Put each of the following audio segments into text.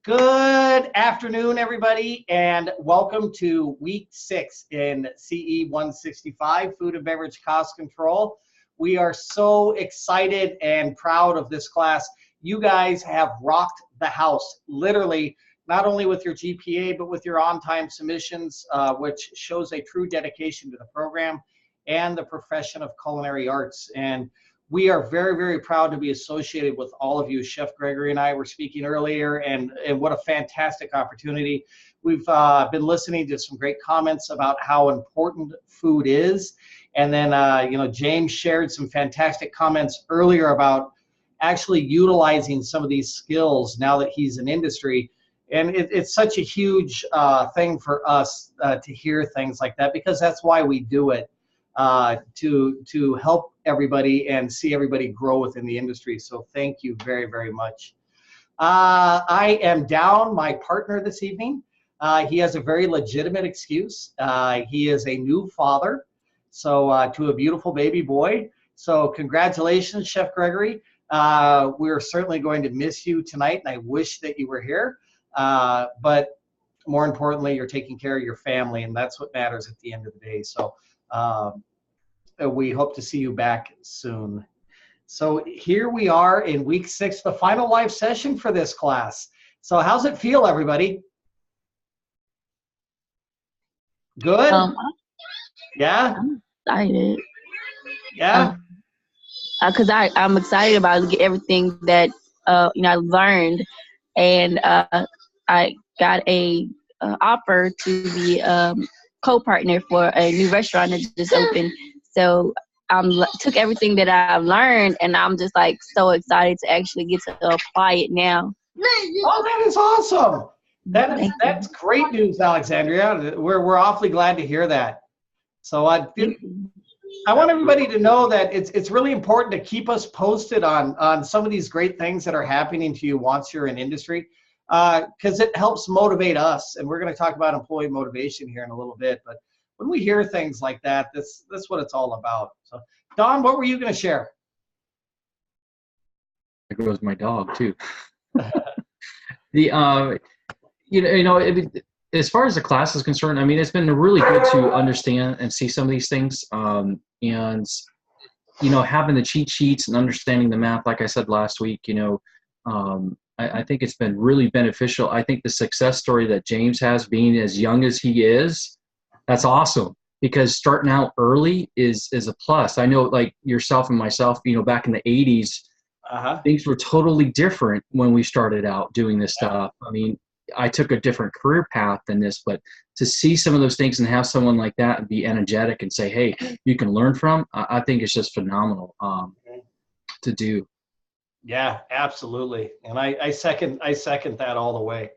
Good afternoon, everybody, and welcome to week 6 in CE 165, Food and Beverage Cost Control. We are so excited and proud of this class. You guys have rocked the house, literally, not only with your GPA, but with your on-time submissions, which shows a true dedication to the program and the profession of culinary arts. And we are very, very proud to be associated with all of you. Chef Gregory and I were speaking earlier, and what a fantastic opportunity. We've been listening to some great comments about how important food is. And then, James shared some fantastic comments earlier about actually utilizing some of these skills now that he's in industry. And it's such a huge thing for us to hear things like that, because that's why we do it. To help everybody and see everybody grow within the industry. So thank you very, very much. I am down my partner this evening. He has a very legitimate excuse. He is a new father, so to a beautiful baby boy. So congratulations, Chef Gregory. We're certainly going to miss you tonight, and I wish that you were here. But more importantly, you're taking care of your family, and that's what matters at the end of the day. So we hope to see you back soon. So here we are in week 6, the final live session for this class. So how's it feel, everybody? Good? Yeah? I'm excited. Yeah? Because I'm excited about everything that I learned, and I got a offer to be co-partner for a new restaurant that just opened. So took everything that I've learned, and I'm just like so excited to actually get to apply it now. Oh, that is awesome. That's great news, Alexandria. We're awfully glad to hear that. So I want everybody to know that it's really important to keep us posted on some of these great things that are happening to you once you're in industry, because it helps motivate us. And we're going to talk about employee motivation here in a little bit. But when we hear things like that, that's what it's all about. So, Don, what were you going to share? There goes my dog too. As far as the class is concerned, I mean, it's been really good to understand and see some of these things, and having the cheat sheets and understanding the math. Like I said last week, I think it's been really beneficial. I think the success story that James has, being as young as he is, that's awesome, because starting out early is a plus. I know, like yourself and myself, back in the 80s, things were totally different when we started out doing this stuff. I mean, I took a different career path than this, but to see some of those things and have someone like that and be energetic and say, hey, you can learn from, I think it's just phenomenal to do. Yeah, absolutely. And I second that all the way.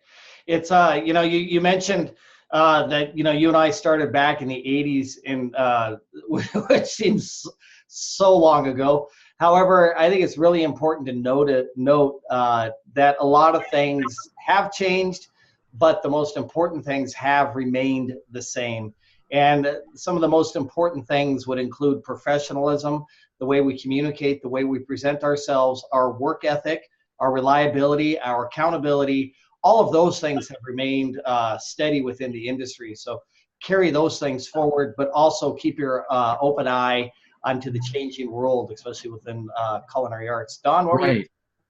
It's, you mentioned that, you and I started back in the 80s, which seems so long ago. However, I think it's really important to note that a lot of things have changed, but the most important things have remained the same. And some of the most important things would include professionalism, the way we communicate, the way we present ourselves, our work ethic, our reliability, our accountability. All of those things have remained steady within the industry. So carry those things forward, but also keep your open eye onto the changing world, especially within culinary arts. Don, what were you?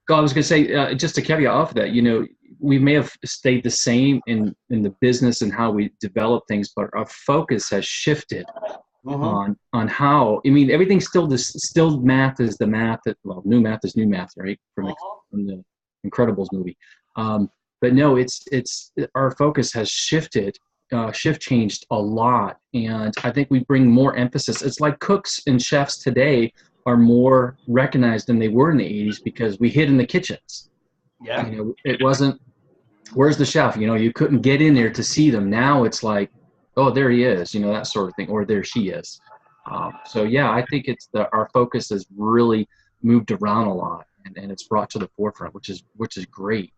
I was going to say, just to caveat off of that, we may have stayed the same in the business and how we develop things, but our focus has shifted on how. I mean, everything's still math is the math. New math is new math, right? From the Incredibles movie. But no, it's our focus has shifted. Shift changed a lot, and I think we bring more emphasis. It's like cooks and chefs today are more recognized than they were in the 80s, because we hid in the kitchens. Yeah. It wasn't, where's the chef? You couldn't get in there to see them. Now it's like, oh, there he is, that sort of thing, or there she is. So yeah, I think it's our focus has really moved around a lot, and it's brought to the forefront, which is great.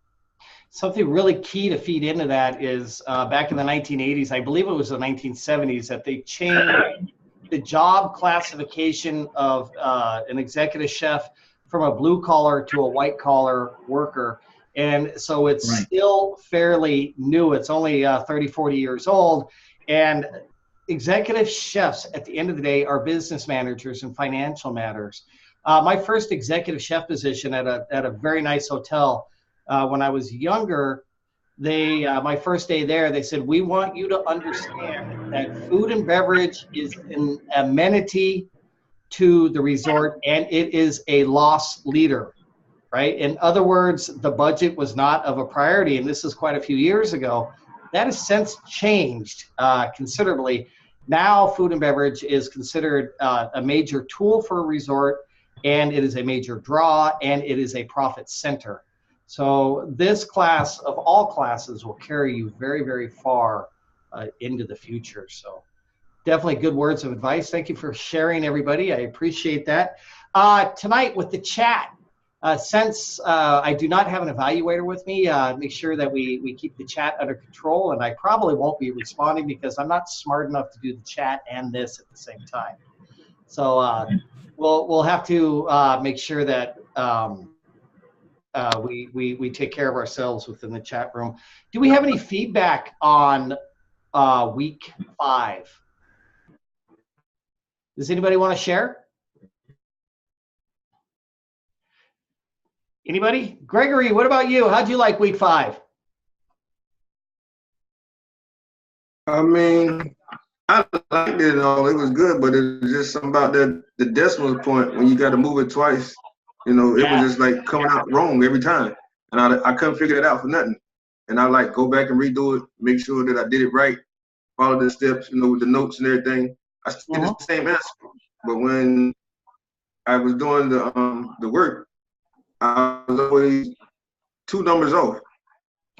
Something really key to feed into that is back in the 1980s, I believe it was the 1970s, that they changed the job classification of an executive chef from a blue collar to a white collar worker. And so it's Right. still fairly new. It's only 30, 40 years old. And executive chefs, at the end of the day, are business managers in financial matters. My first executive chef position at a very nice hotel when I was younger, my first day there, they said, we want you to understand that food and beverage is an amenity to the resort, and it is a loss leader, right? In other words, the budget was not of a priority, and this is quite a few years ago. That has since changed considerably. Now, food and beverage is considered a major tool for a resort, and it is a major draw, and it is a profit center. So this class of all classes will carry you very, very far into the future. So definitely good words of advice. Thank you for sharing, everybody. I appreciate that. Tonight with the chat, since I do not have an evaluator with me, make sure that we keep the chat under control, and I probably won't be responding because I'm not smart enough to do the chat and this at the same time. So we'll have to make sure that we take care of ourselves within the chat room. Do we have any feedback on week 5? Does anybody want to share? Anybody? Gregory, what about you? How'd you like week 5? I mean, I liked it all. It was good, but it was just something about the decimal point when you got to move it twice. You know, it was just like coming out wrong every time, and I couldn't figure it out for nothing. And I like go back and redo it, make sure that I did it right, follow the steps, you know, with the notes and everything. I still did the same answer, but when I was doing the work, I was always 2 numbers off.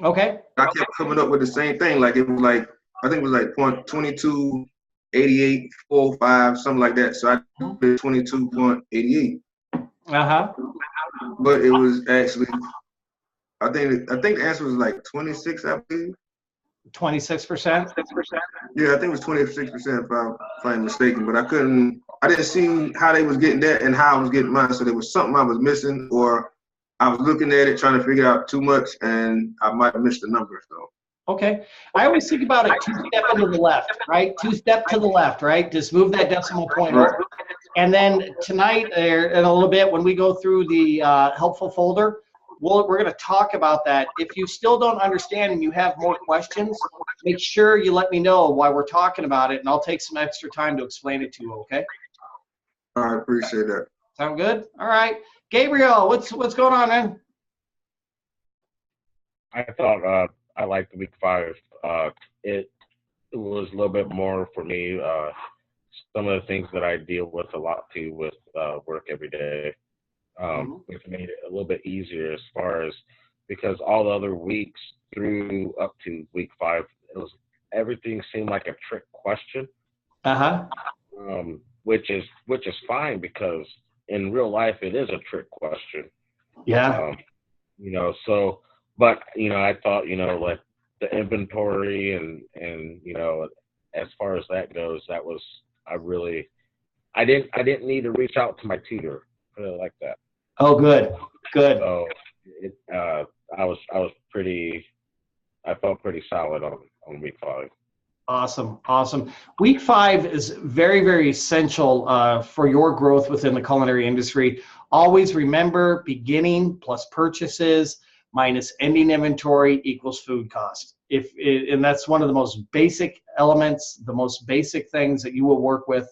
Okay. I kept coming up with the same thing. Like it was like, I think it was like point 22, 88, 45, something like that. So I did 22.88. But it was actually, I think the answer was like 26, I believe. 26%? Yeah, I think it was 26% if I'm mistaken. But I didn't see how they was getting that and how I was getting mine. So there was something I was missing, or I was looking at it trying to figure out too much, and I might have missed the number. So. Okay. I always think about it 2-step into the left, right? 2-step to the left, right? Just move that decimal point over. And then tonight, in a little bit, when we go through the helpful folder, we're going to talk about that. If you still don't understand and you have more questions, make sure you let me know while we're talking about it, and I'll take some extra time to explain it to you, okay? I appreciate that. Sound good? All right. Gabriel, what's going on, man? I thought I liked week 5. It was a little bit more for me. Some of the things that I deal with a lot too with work every day, which made it a little bit easier as far as, because all the other weeks through up to week 5, everything seemed like a trick question. Which is fine, because in real life it is a trick question. Yeah. You know, so, but you know, I thought, you know, like the inventory and you know, as far as that goes, that was, I didn't need to reach out to my tutor, put it like that. Oh, good. So I felt pretty solid on week 5. Awesome. Week 5 is very, very essential for your growth within the culinary industry. Always remember, beginning plus purchases minus ending inventory equals food cost. And that's one of the most basic elements, the most basic things that you will work with.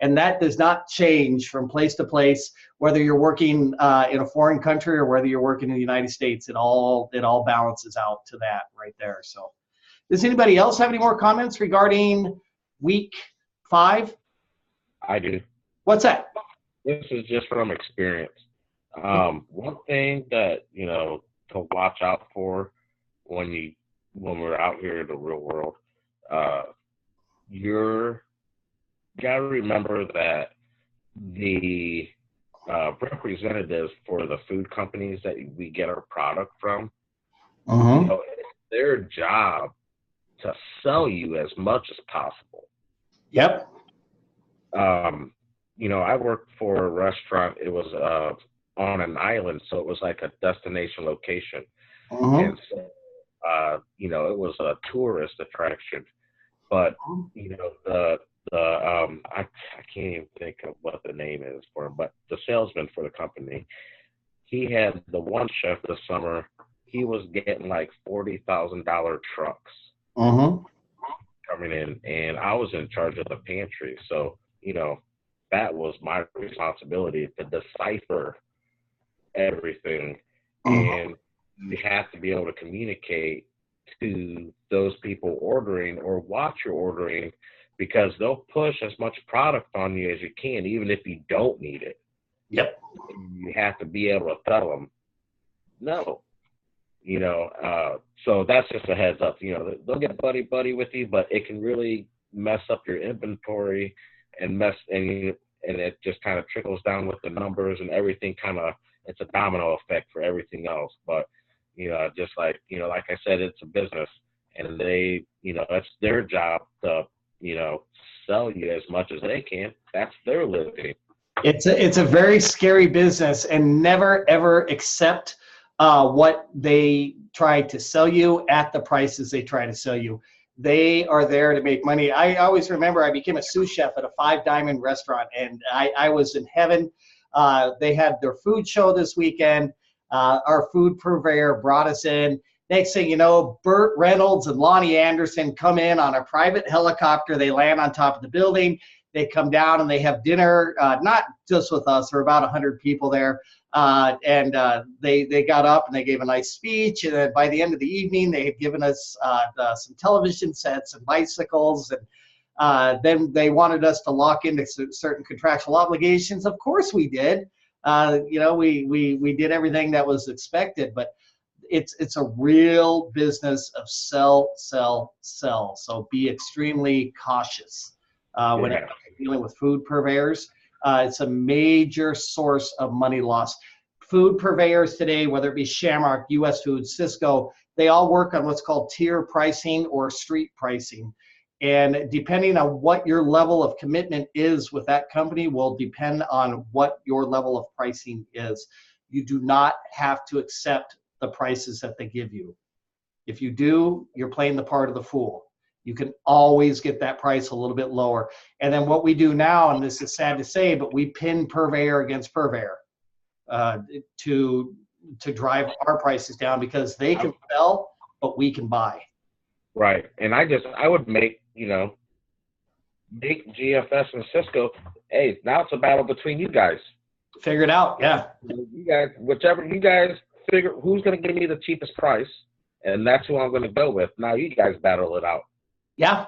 And that does not change from place to place, whether you're working in a foreign country or whether you're working in the United States. It all balances out to that right there. So, does anybody else have any more comments regarding week 5? I do. What's that? This is just from experience. One thing that, you know, to watch out for when we're out here in the real world, you gotta remember that the representatives for the food companies that we get our product from, you know, it's their job to sell you as much as possible. Yep. You know, I worked for a restaurant. It was on an island, so it was like a destination location. Mhm. And so, it was a tourist attraction. But I can't even think of what the name is for him. But the salesman for the company, he had the one chef this summer. He was getting like $40,000 trucks Mhm. coming in, and I was in charge of the pantry. So that was my responsibility to decipher everything, Mhm. and you have to be able to communicate to those people ordering or watch your ordering, because they'll push as much product on you as you can, even if you don't need it. Yep. You have to be able to tell them no. So that's just a heads up. They'll get buddy with you, but it can really mess up your inventory and it just kind of trickles down with the numbers and everything. It's a domino effect for everything else. But just like I said, it's a business, and that's their job to sell you as much as they can. That's their living. It's a very scary business, and never ever accept what they try to sell you at the prices they try to sell you. They are there to make money. I always remember I became a sous chef at a 5-diamond restaurant, and I was in heaven. They had their food show this weekend. Our food purveyor brought us in. Next thing you know, Burt Reynolds and Lonnie Anderson come in on a private helicopter. They land on top of the building. They come down and they have dinner, not just with us. There were about 100 people there. They got up and they gave a nice speech. And then by the end of the evening, they had given us some television sets and bicycles. And then they wanted us to lock into certain contractual obligations. Of course we did. We did everything that was expected. But it's a real business of sell. So be extremely cautious when it comes to dealing with food purveyors. It's a major source of money loss. Food purveyors today, whether it be Shamrock, US Foods, Sysco, they all work on what's called tier pricing or street pricing. And depending on what your level of commitment is with that company will depend on what your level of pricing is. You do not have to accept the prices that they give you. If you do, you're playing the part of the fool. You can always get that price a little bit lower. And then what we do now, and this is sad to say, but we pin purveyor against purveyor to drive our prices down, because they can sell, but we can buy. Right. And I would make GFS and Sysco, hey, now it's a battle between you guys. Figure it out, yeah. You guys, whichever you guys figure who's going to give me the cheapest price, and that's who I'm going to go with. Now you guys battle it out. Yeah.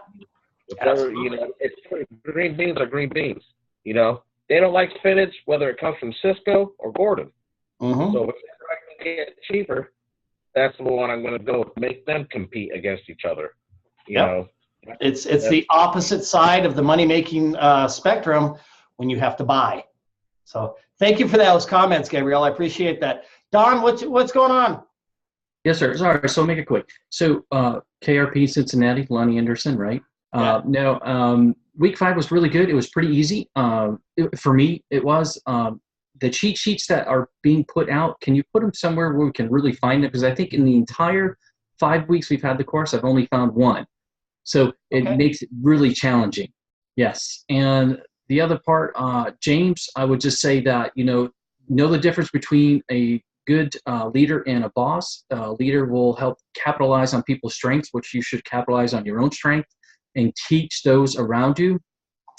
Whichever, it's green beans are green beans. They don't like spinach, whether it comes from Sysco or Gordon. Mm-hmm. So if I can get it cheaper, that's the one I'm going to go with. Make them compete against each other. You know. It's the opposite side of the money-making spectrum when you have to buy. So thank you for those comments, Gabriel. I appreciate that. Don, what's going on? Yes, sir. Sorry. So make it quick. So KRP Cincinnati, Lonnie Anderson, right? Week 5 was really good. It was pretty easy. For me, it was. The cheat sheets that are being put out, can you put them somewhere where we can really find them? Because I think in the entire 5 weeks we've had the course, I've only found one. So it makes it really challenging. Yes. And the other part, James, I would just say that, know the difference between a good leader and a boss. A leader will help capitalize on people's strengths, which you should capitalize on your own strength and teach those around you.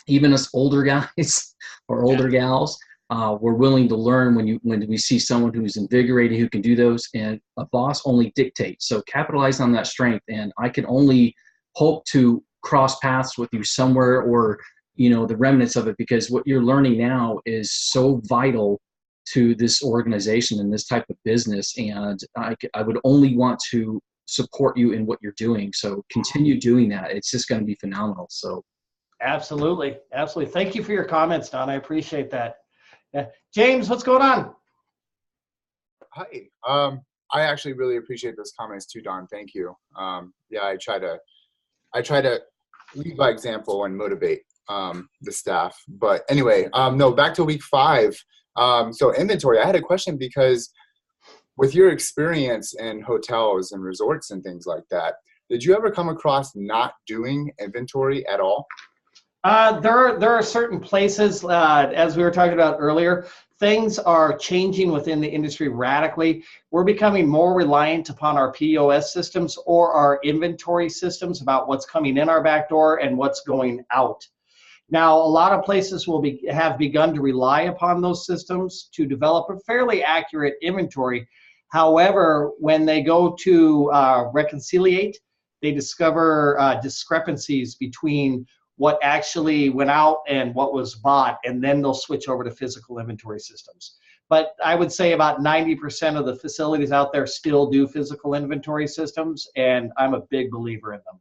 Even us older guys or older gals, we're willing to learn when we see someone who's invigorated, who can do those, and a boss only dictates. So capitalize on that strength, and I can only hope to cross paths with you somewhere, or the remnants of it, because what you're learning now is so vital to this organization and this type of business, and I would only want to support you in what you're doing. So continue doing that. It's just going to be phenomenal. So absolutely. Thank you for your comments, Don. I appreciate that. James, what's going on? Hi. I actually really appreciate those comments too, Don. Thank you. I try to lead by example and motivate the staff. But anyway, no, back to week 5. So inventory, I had a question because with your experience in hotels and resorts and things like that, did you ever come across not doing inventory at all? There are certain places, as we were talking about earlier, things are changing within the industry radically. We're becoming more reliant upon our POS systems or our inventory systems about what's coming in our back door and what's going out. Now, a lot of places have begun to rely upon those systems to develop a fairly accurate inventory. However, when they go to reconciliate, they discover discrepancies between what actually went out and what was bought, and then they'll switch over to physical inventory systems. But I would say about 90% of the facilities out there still do physical inventory systems, and I'm a big believer in them.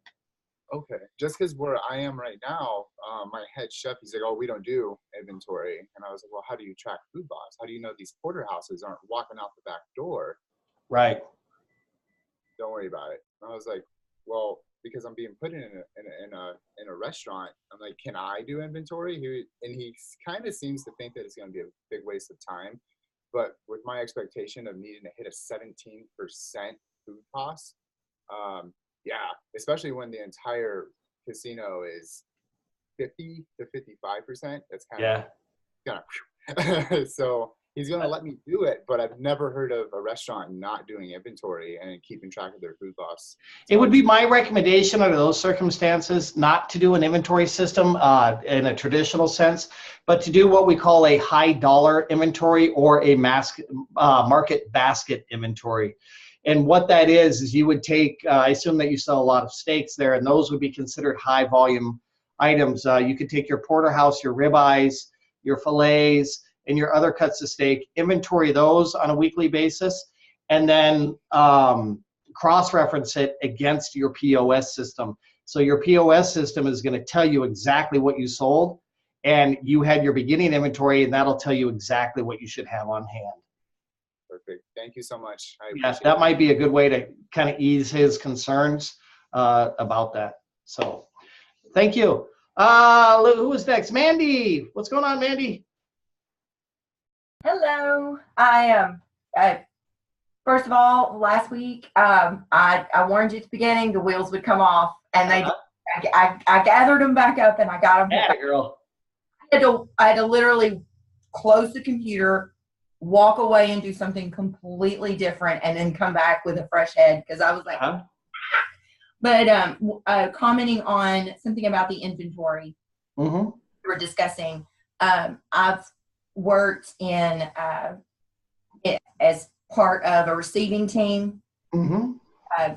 Okay, just because where I am right now, my head chef, he's like, oh, we don't do inventory. And I was like, well, how do you track food loss? How do you know these porterhouses aren't walking out the back door? Right. Don't worry about it. And I was like, well, because I'm being put in a restaurant, I'm like, can I do inventory? He kind of seems to think that it's going to be a big waste of time. But with my expectation of needing to hit a 17% food cost, yeah, especially when the entire casino is 50 to 55%, that's kind of so he's going to let me do it, but I've never heard of a restaurant not doing inventory and keeping track of their food loss. It would be my recommendation under those circumstances not to do an inventory system in a traditional sense, but to do what we call a high dollar inventory or a market basket inventory. And what that is you would take, I assume that you sell a lot of steaks there, and those would be considered high volume items. You could take your porterhouse, your ribeyes, your fillets, and your other cuts of steak, inventory those on a weekly basis, and then cross-reference it against your POS system. So your POS system is going to tell you exactly what you sold, and you had your beginning inventory, and that'll tell you exactly what you should have on hand. Perfect. Thank you so much. Yes, that might be a good way to kind of ease his concerns about that. So thank you. Who is next? Mandy. What's going on, Mandy? Hello. I first of all, last week I warned you at the beginning the wheels would come off, and they I gathered them back up and I got them. Yeah, girl. I had to literally close the computer, walk away and do something completely different, and then come back with a fresh head because I was like, But commenting on something about the inventory we were discussing, I've worked in as part of a receiving team. Well,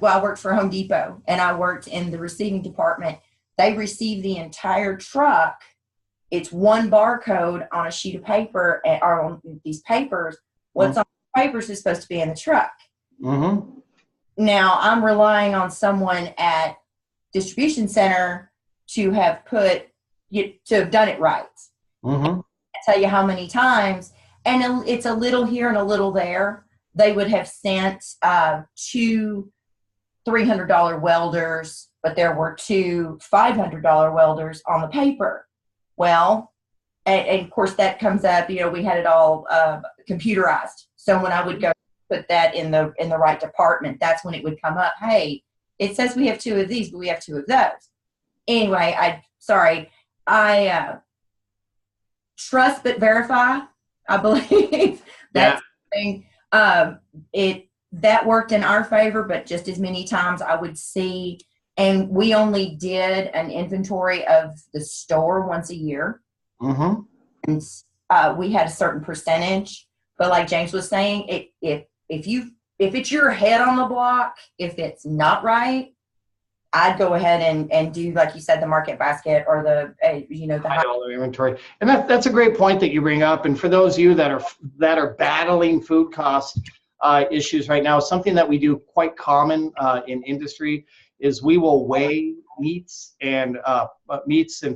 I worked for Home Depot, and I worked in the receiving department. They receive the entire truck. It's one barcode on a sheet of paper, or on these papers. What's on the papers is supposed to be in the truck. Now, I'm relying on someone at distribution center to have done it right. I tell you how many times, and it's a little here and a little there. They would have sent 2 $300 welders, but there were 2 $500 welders on the paper. Well, and of course that comes up, we had it all computerized. So when I would go put that in the right department, that's when it would come up. Hey, it says we have 2 of these, but we have 2 of those. Anyway, I trust but verify. I believe that's the thing. That worked in our favor, but just as many times I would see, and we only did an inventory of the store once a year. And we had a certain percentage, but like James was saying, if it's your head on the block, if it's not right, I'd go ahead and do, like you said, the market basket or the high dollar inventory. And that's a great point that you bring up. And for those of you that are battling food cost issues right now, something that we do quite common in industry is we will weigh meats and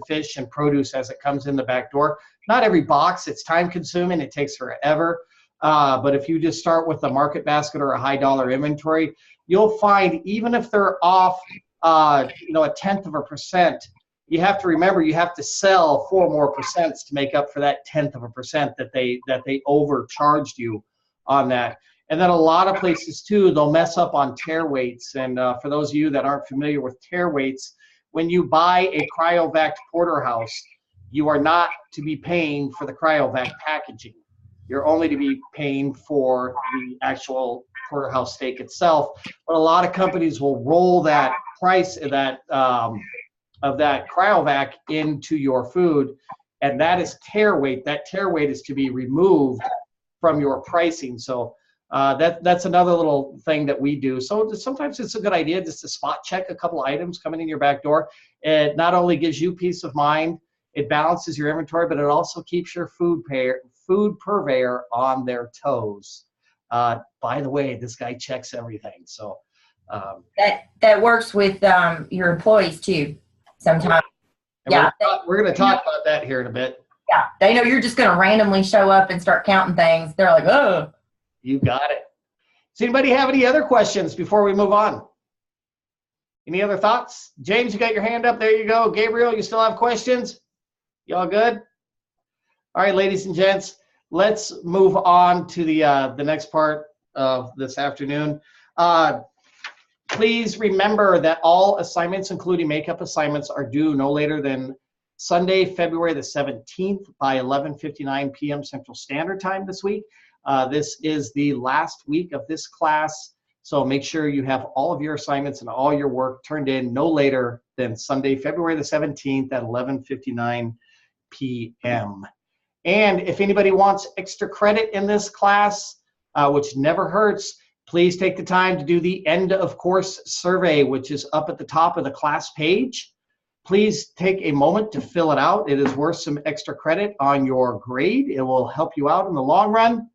fish and produce as it comes in the back door. Not every box, it's time consuming, it takes forever. But if you just start with a market basket or a high dollar inventory, you'll find even if they're off, 0.1%, you have to remember you have to sell 4 more percents to make up for that 0.1% that they overcharged you on that. And then a lot of places too, they'll mess up on tare weights. And for those of you that aren't familiar with tare weights, when you buy a cryovac porterhouse, you are not to be paying for the cryovac packaging. You're only to be paying for the actual porterhouse steak itself. But a lot of companies will roll that price of that cryovac into your food, and that is tare weight. That tare weight is to be removed from your pricing. So that's another little thing that we do. So sometimes it's a good idea just to spot check a couple items coming in your back door. It not only gives you peace of mind, it balances your inventory, but it also keeps your food purveyor on their toes. By the way, this guy checks everything. So that works with your employees too sometimes. Yeah, we're going to talk about that here in a bit. Yeah, they know you're just going to randomly show up and start counting things. They're like, oh. You got it. Does anybody have any other questions before we move on? Any other thoughts? James, you got your hand up. There you go. Gabriel, you still have questions? Y'all good? All right, ladies and gents, let's move on to the next part of this afternoon. Please remember that all assignments, including makeup assignments, are due no later than Sunday, February the 17th by 11:59 p.m. Central Standard Time this week. This is the last week of this class, so make sure you have all of your assignments and all your work turned in no later than Sunday, February the 17th at 11:59 p.m. And if anybody wants extra credit in this class, which never hurts, please take the time to do the end of course survey, which is up at the top of the class page. Please take a moment to fill it out. It is worth some extra credit on your grade. It will help you out in the long run.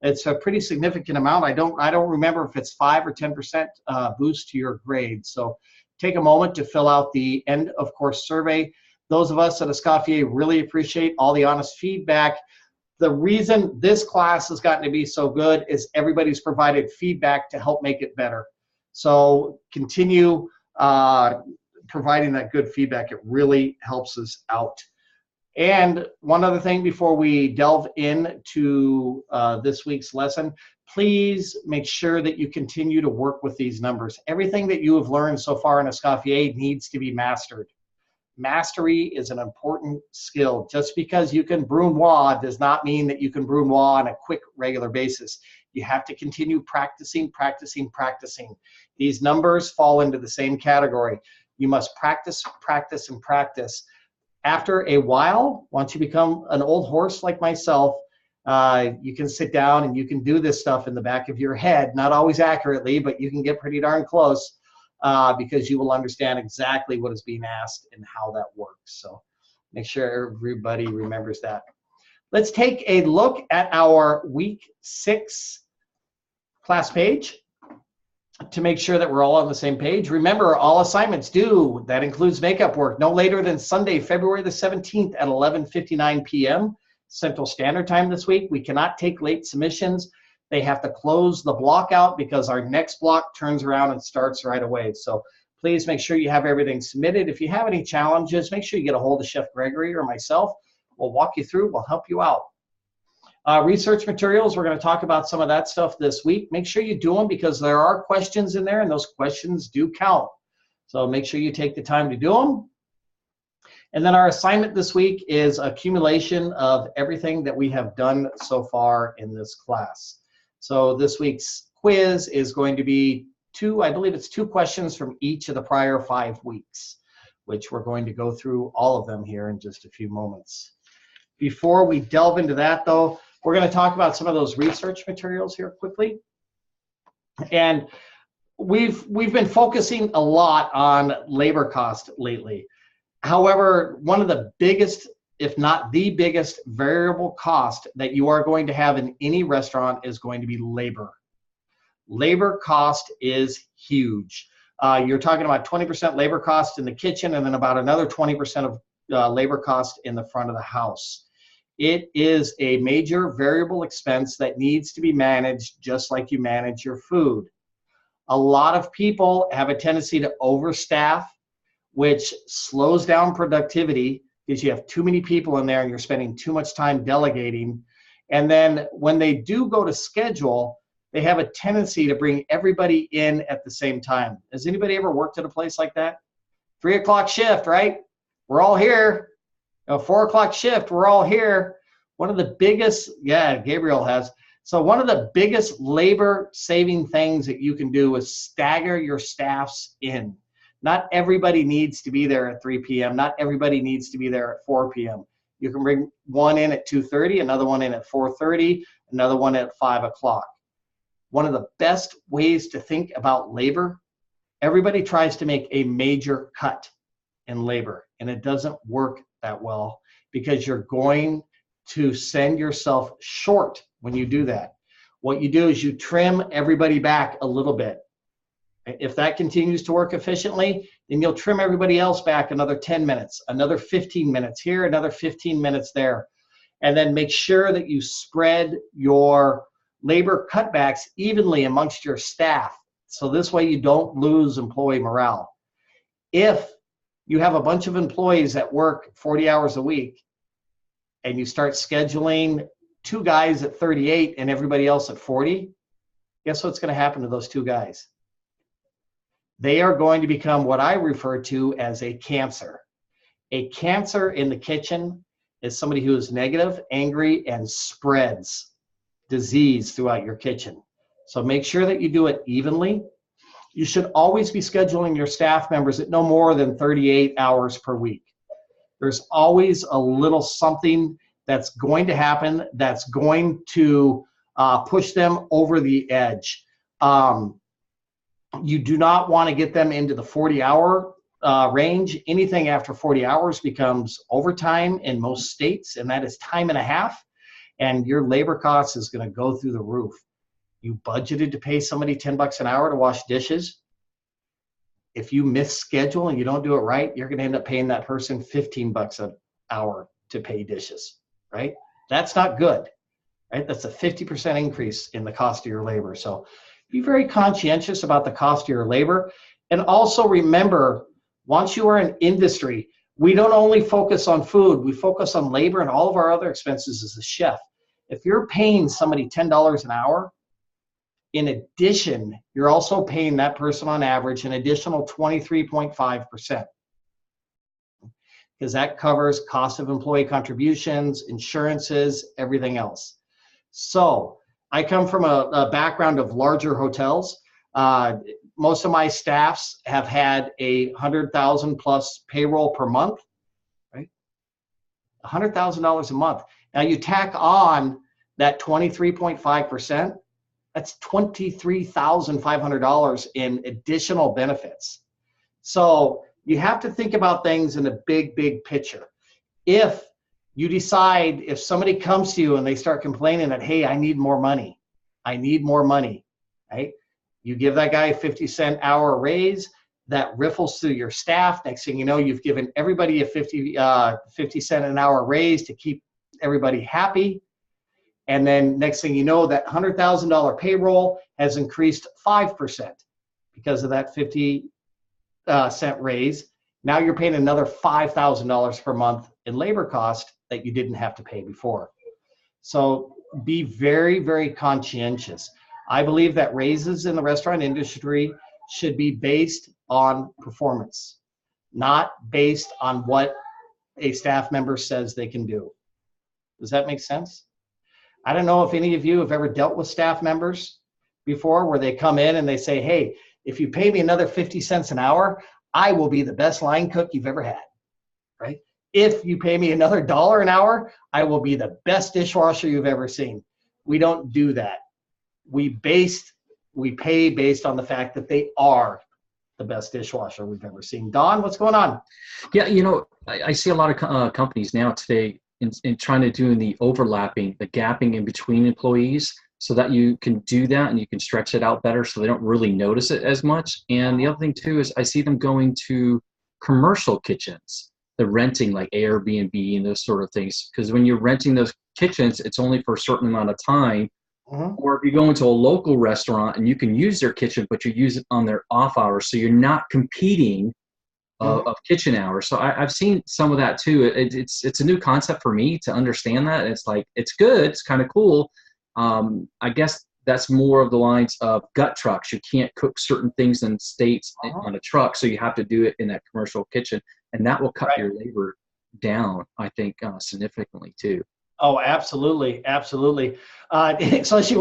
It's a pretty significant amount. I don't remember if it's 5 or 10% boost to your grade. So take a moment to fill out the end of course survey. Those of us at Escoffier really appreciate all the honest feedback. The reason this class has gotten to be so good is everybody's provided feedback to help make it better. So continue providing that good feedback. It really helps us out. And one other thing before we delve into this week's lesson, please make sure that you continue to work with these numbers. Everything that you have learned so far in Escoffier needs to be mastered. Mastery is an important skill. Just because you can brunoise does not mean that you can brunoise on a quick, regular basis. You have to continue practicing, practicing, practicing. These numbers fall into the same category. You must practice, practice, and practice. After a while, once you become an old horse like myself, you can sit down and you can do this stuff in the back of your head, not always accurately, but you can get pretty darn close because you will understand exactly what is being asked and how that works. So make sure everybody remembers that. Let's take a look at our week 6 class page to make sure that we're all on the same page. Remember, all assignments due, that includes makeup work, no later than Sunday, February the 17th at 11:59 p.m. Central Standard Time this week. We cannot take late submissions. They have to close the block out because our next block turns around and starts right away. So please make sure you have everything submitted. If you have any challenges, make sure you get a hold of Chef Gregory or myself. We'll walk you through, we'll help you out. Research materials, we're going to talk about some of that stuff this week. Make sure you do them because there are questions in there and those questions do count. So make sure you take the time to do them. And then our assignment this week is accumulation of everything that we have done so far in this class. So this week's quiz is going to be I believe it's 2 questions from each of the prior 5 weeks, which we're going to go through all of them here in just a few moments. Before we delve into that though, we're going to talk about some of those research materials here quickly. And we've been focusing a lot on labor cost lately. However, one of the biggest, if not the biggest, variable cost that you are going to have in any restaurant is going to be labor. Labor cost is huge. You're talking about 20% labor cost in the kitchen and then about another 20% of labor cost in the front of the house. It is a major variable expense that needs to be managed just like you manage your food. A lot of people have a tendency to overstaff, which slows down productivity because you have too many people in there and you're spending too much time delegating. And then when they do go to schedule, they have a tendency to bring everybody in at the same time. Has anybody ever worked at a place like that? 3 o'clock shift, right? We're all here. 4 o'clock shift, we're all here. One of the biggest, yeah, Gabriel has. So one of the biggest labor saving things that you can do is stagger your staffs in. Not everybody needs to be there at 3 p.m. Not everybody needs to be there at 4 p.m. You can bring one in at 2:30, another one in at 4:30, another one at 5 o'clock. One of the best ways to think about labor, everybody tries to make a major cut in labor, and it doesn't work that well because you're going to send yourself short when you do that. What you do is you trim everybody back a little bit. If that continues to work efficiently, then you'll trim everybody else back another 10 minutes, another 15 minutes here, another 15 minutes there. And then make sure that you spread your labor cutbacks evenly amongst your staff. So this way you don't lose employee morale. If you have a bunch of employees that work 40 hours a week and you start scheduling 2 guys at 38 and everybody else at 40, guess what's going to happen to those 2 guys? They are going to become what I refer to as a cancer. A cancer in the kitchen is somebody who is negative, angry, and spreads disease throughout your kitchen. So make sure that you do it evenly. You should always be scheduling your staff members at no more than 38 hours per week. There's always a little something that's going to happen that's going to push them over the edge. You do not want to get them into the 40-hour range. Anything after 40 hours becomes overtime in most states, and that is time and a half, and your labor cost is going to go through the roof. You budgeted to pay somebody $10 an hour to wash dishes. If you miss schedule and you don't do it right, you're going to end up paying that person $15 an hour to pay dishes, right? That's not good, right? That's a 50% increase in the cost of your labor. So be very conscientious about the cost of your labor. And also remember, once you are in industry, we don't only focus on food, we focus on labor and all of our other expenses as a chef. If you're paying somebody $10 an hour, in addition, you're also paying that person on average an additional 23.5%. Because that covers cost of employee contributions, insurances, everything else. So I come from a background of larger hotels. Most of my staffs have had a 100,000 plus payroll per month, right? $100,000 a month. Now you tack on that 23.5%, that's $23,500 in additional benefits. So you have to think about things in a big, big picture. If you decide, if somebody comes to you and they start complaining that, hey, I need more money, right? You give that guy a 50-cent hour raise, that riffles through your staff. Next thing you know, you've given everybody a 50 cent an hour raise to keep everybody happy. And then next thing you know, that $100,000 payroll has increased 5% because of that 50 cent raise. Now you're paying another $5,000 per month in labor cost that you didn't have to pay before. So be very, very conscientious. I believe that raises in the restaurant industry should be based on performance, not based on what a staff member says they can do. Does that make sense? I don't know if any of you have ever dealt with staff members before where they come in and they say, hey, if you pay me another 50 cents an hour, I will be the best line cook you've ever had, right? If you pay me another $1 an hour, I will be the best dishwasher you've ever seen. We don't do that. We pay based on the fact that they are the best dishwasher we've ever seen. Don, what's going on? Yeah, you know, I see a lot of companies now today in trying to do the overlapping, the gapping in between employees so that you can do that and you can stretch it out better so they don't really notice it as much. And the other thing too is I see them going to commercial kitchens, the renting like Airbnb and those sort of things. Because when you're renting those kitchens, it's only for a certain amount of time. Mm-hmm. Or if you go into a local restaurant and you can use their kitchen, but you use it on their off hours, so you're not competing of kitchen hours. So I've seen some of that too. It's a new concept for me to understand that. It's like, it's good. It's kind of cool. I guess that's more of the lines of gut trucks. You can't cook certain things in states on a truck, so you have to do it in that commercial kitchen, and that will cut your labor down, I think, significantly too. Oh, absolutely, absolutely. Especially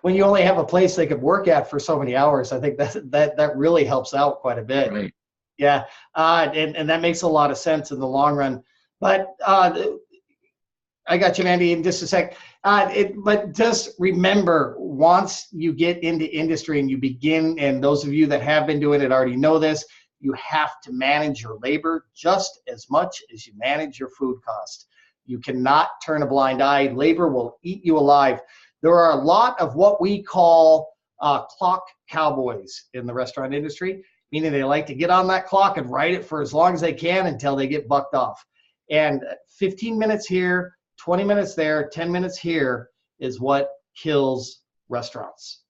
when you only have a place they could work at for so many hours. I think that really helps out quite a bit. Right. Yeah, and that makes a lot of sense in the long run. But I got you, Mandy, in just a sec. But just remember, once you get into industry and you begin, and those of you that have been doing it already know this, you have to manage your labor just as much as you manage your food cost. You cannot turn a blind eye. Labor will eat you alive. There are a lot of what we call clock cowboys in the restaurant industry, meaning they like to get on that clock and ride it for as long as they can until they get bucked off. And 15 minutes here, 20 minutes there, 10 minutes here is what kills restaurants.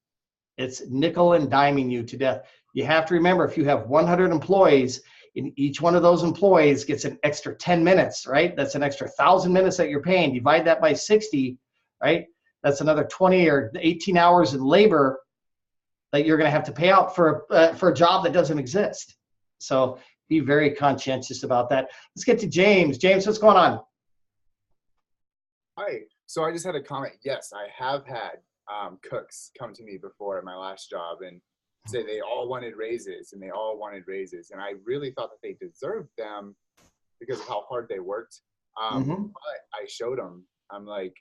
It's nickel and diming you to death. You have to remember, if you have 100 employees, and each one of those employees gets an extra 10 minutes, right? That's an extra 1,000 minutes that you're paying. Divide that by 60, right? That's another 20 or 18 hours in labor that you're going to have to pay out for a job that doesn't exist. So be very conscientious about that. Let's get to James. James, what's going on? Hi. So I just had a comment. Yes, I have had cooks come to me before at my last job and say they all wanted raises, and I really thought that they deserved them because of how hard they worked. But I showed them, I'm like,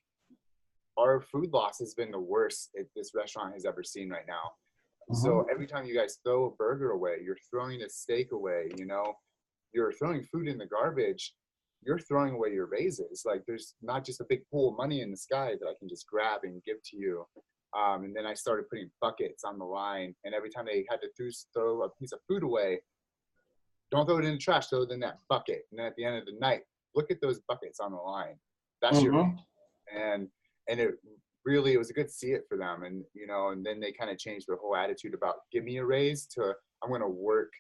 our food loss has been the worst this restaurant has ever seen right now. So every time you guys throw a burger away, you're throwing a steak away, you know, you're throwing food in the garbage, you're throwing away your raises. Like, there's not just a big pool of money in the sky that I can just grab and give to you. And then I started putting buckets on the line, and every time they had to throw a piece of food away, don't throw it in the trash, throw it in that bucket. And then at the end of the night, look at those buckets on the line. That's your raise. And it really, it was a good see it for them. And, you know, and then they kind of changed their whole attitude about give me a raise to I'm going to work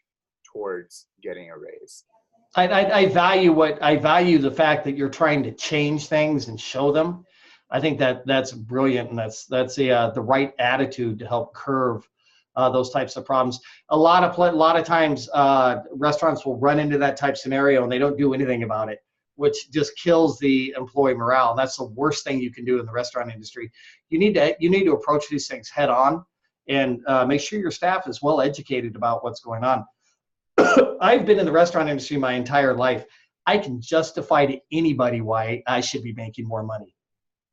towards getting a raise. I value the fact that you're trying to change things and show them. I think that's brilliant, and that's the right attitude to help curve those types of problems. A lot of times restaurants will run into that type scenario and they don't do anything about it, which just kills the employee morale. That's the worst thing you can do in the restaurant industry. You need to approach these things head on and make sure your staff is well educated about what's going on. I've been in the restaurant industry my entire life. I can justify to anybody why I should be making more money,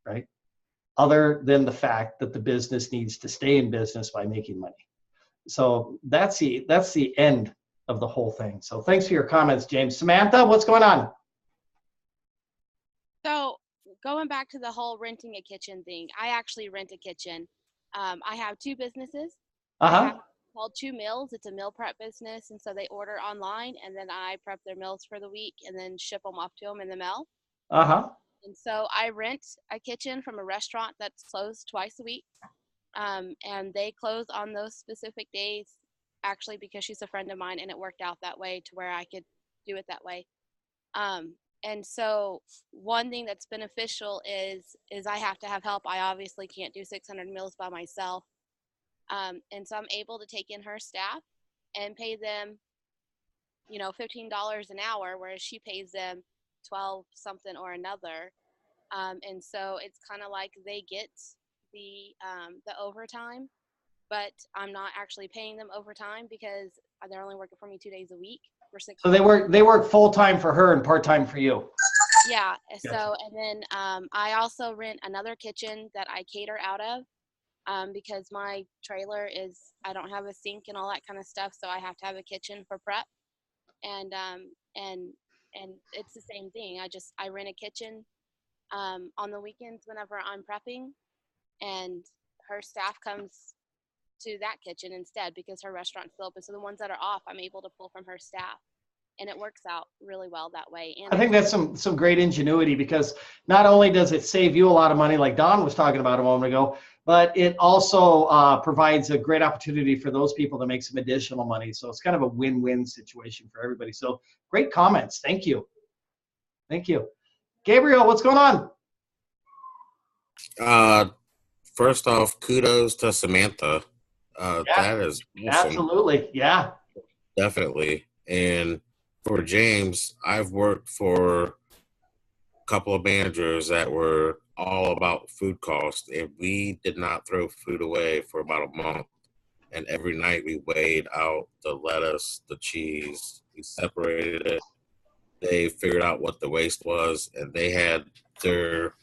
right? Other than the fact that the business needs to stay in business by making money. So that's the end of the whole thing. So thanks for your comments, James. Samantha, what's going on? So going back to the whole renting a kitchen thing, I actually rent a kitchen. I have two businesses. Called Two Meals. It's a meal prep business, and so they order online, and then I prep their meals for the week and then ship them off to them in the mail. And so I rent a kitchen from a restaurant that's closed twice a week, and they close on those specific days, actually, because she's a friend of mine, and it worked out that way to where I could do it that way. And so one thing that's beneficial is I have to have help. I obviously can't do 600 meals by myself. And so I'm able to take in her staff and pay them, you know, $15 an hour, whereas she pays them 12 something or another. And so it's kind of like they get the overtime, but I'm not actually paying them overtime because they're only working for me 2 days a week for 6 So they work full time for her and part time for you. Yeah. So, and then I also rent another kitchen that I cater out of. Because my trailer I don't have a sink and all that kind of stuff, so I have to have a kitchen for prep, and it's the same thing. I rent a kitchen on the weekends whenever I'm prepping, and her staff comes to that kitchen instead because her restaurant's still open. So the ones that are off, I'm able to pull from her staff. And it works out really well that way. And I think that's some great ingenuity, because not only does it save you a lot of money, like Don was talking about a moment ago, but it also provides a great opportunity for those people to make some additional money. So it's kind of a win-win situation for everybody. So great comments. Thank you. Thank you. Gabriel, what's going on? first off, kudos to Samantha. That is awesome. Absolutely. Yeah. Definitely. And for James, I've worked for a couple of managers that were all about food cost, and we did not throw food away for about a month. And every night we weighed out the lettuce, the cheese, we separated it. They figured out what the waste was, and they had their